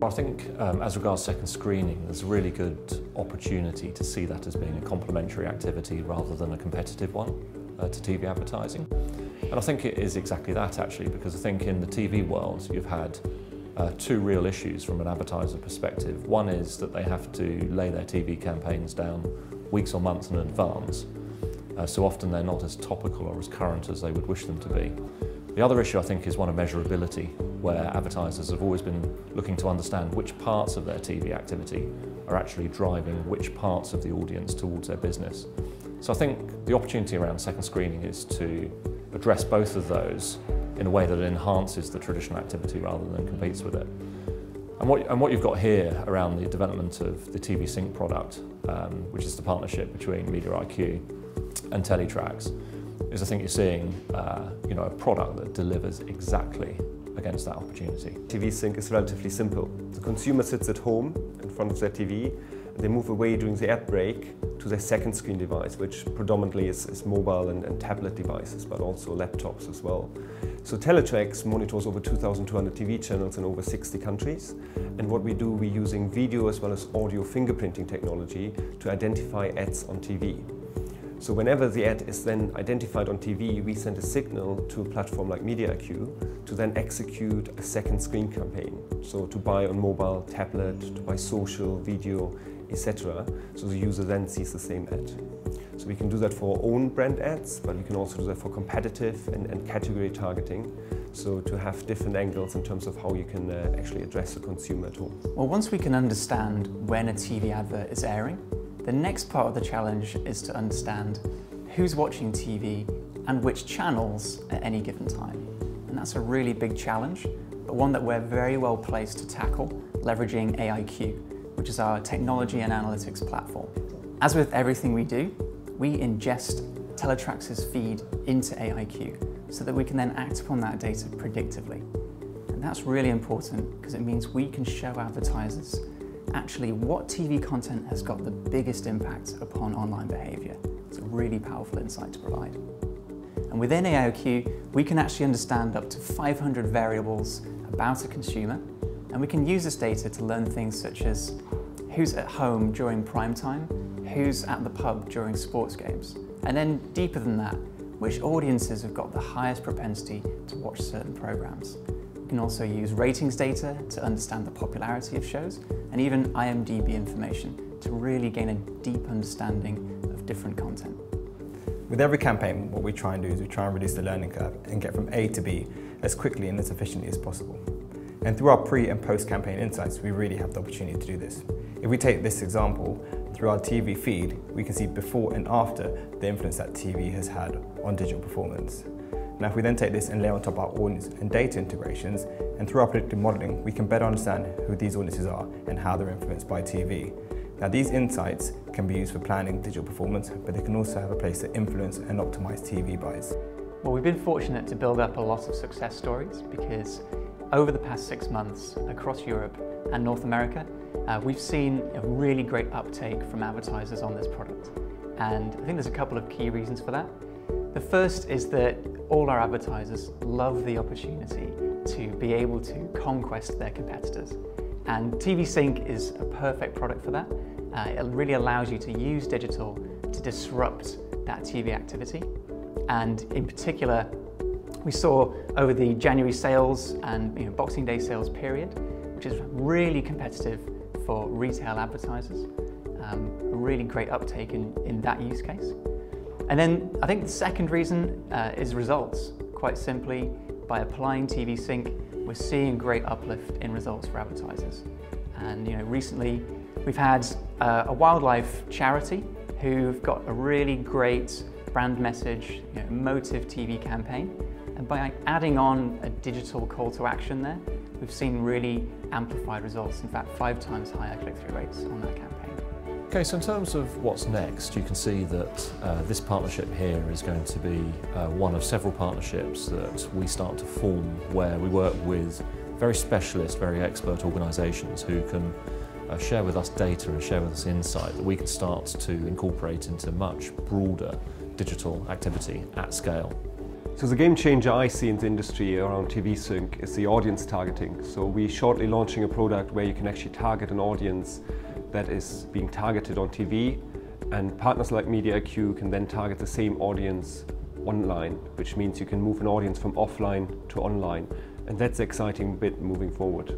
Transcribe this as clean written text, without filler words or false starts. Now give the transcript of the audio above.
I think as regards second screening, there's a really good opportunity to see that as being a complementary activity rather than a competitive one to TV advertising. And I think it is exactly that actually, because I think in the TV world you've had two real issues from an advertiser perspective. One is that they have to lay their TV campaigns down weeks or months in advance, so often they're not as topical or as current as they would wish them to be. The other issue, I think, is one of measurability, where advertisers have always been looking to understand which parts of their TV activity are actually driving which parts of the audience towards their business. So I think the opportunity around second screening is to address both of those in a way that enhances the traditional activity rather than competes with it. And what you've got here around the development of the TV Sync product, which is the partnership between Media IQ and Teletrax, is I think you're seeing a product that delivers exactly against that opportunity. TV Sync is relatively simple. The consumer sits at home in front of their TV, and they move away during the ad break to their second screen device, which predominantly is mobile and tablet devices, but also laptops as well. So Teletrax monitors over 2,200 TV channels in over 60 countries. And what we do, we're using video as well as audio fingerprinting technology to identify ads on TV. So whenever the ad is then identified on TV, we send a signal to a platform like Media IQ to then execute a second screen campaign. So to buy on mobile, tablet, to buy social, video, etc. So the user then sees the same ad. So we can do that for our own brand ads, but we can also do that for competitive and category targeting. So to have different angles in terms of how you can actually address the consumer at home. Well, once we can understand when a TV advert is airing, the next part of the challenge is to understand who's watching TV and which channels at any given time. And that's a really big challenge, but one that we're very well placed to tackle, leveraging AIQ, which is our technology and analytics platform. As with everything we do, we ingest Teletrax's feed into AIQ so that we can then act upon that data predictively. And that's really important because it means we can show advertisers actually what TV content has got the biggest impact upon online behaviour. It's a really powerful insight to provide. And within AIQ, we can actually understand up to 500 variables about a consumer, and we can use this data to learn things such as who's at home during prime time, who's at the pub during sports games, and then deeper than that, which audiences have got the highest propensity to watch certain programmes. We can also use ratings data to understand the popularity of shows, and even IMDb information to really gain a deep understanding of different content. With every campaign, what we try and do is we try and reduce the learning curve and get from A to B as quickly and as efficiently as possible. And through our pre and post campaign insights, we really have the opportunity to do this. If we take this example, through our TV feed, we can see before and after the influence that TV has had on digital performance. Now if we then take this and layer on top our audience and data integrations, and through our predictive modelling, we can better understand who these audiences are and how they're influenced by TV. Now these insights can be used for planning digital performance, but they can also have a place to influence and optimise TV buys. Well, we've been fortunate to build up a lot of success stories because over the past 6 months across Europe and North America, we've seen a really great uptake from advertisers on this product. And I think there's a couple of key reasons for that. The first is that all our advertisers love the opportunity to be able to conquest their competitors. And TV Sync is a perfect product for that. It really allows you to use digital to disrupt that TV activity. And in particular, we saw over the January sales and Boxing Day sales period, which is really competitive for retail advertisers. A really great uptake in that use case. And then I think the second reason is results. Quite simply, by applying TV Sync, we're seeing great uplift in results for advertisers. And recently we've had a wildlife charity who've got a really great brand message, emotive TV campaign. And by adding on a digital call to action there, we've seen really amplified results, in fact 5 times higher click-through rates on that campaign. Okay, so in terms of what's next, you can see that this partnership here is going to be one of several partnerships that we start to form where we work with very specialist, very expert organisations who can share with us data and share with us insight that we can start to incorporate into much broader digital activity at scale. So the game changer I see in the industry around TV sync is the audience targeting. So we're shortly launching a product where you can actually target an audience that is being targeted on TV, and partners like MediaIQ can then target the same audience online, which means you can move an audience from offline to online. And that's the exciting bit moving forward.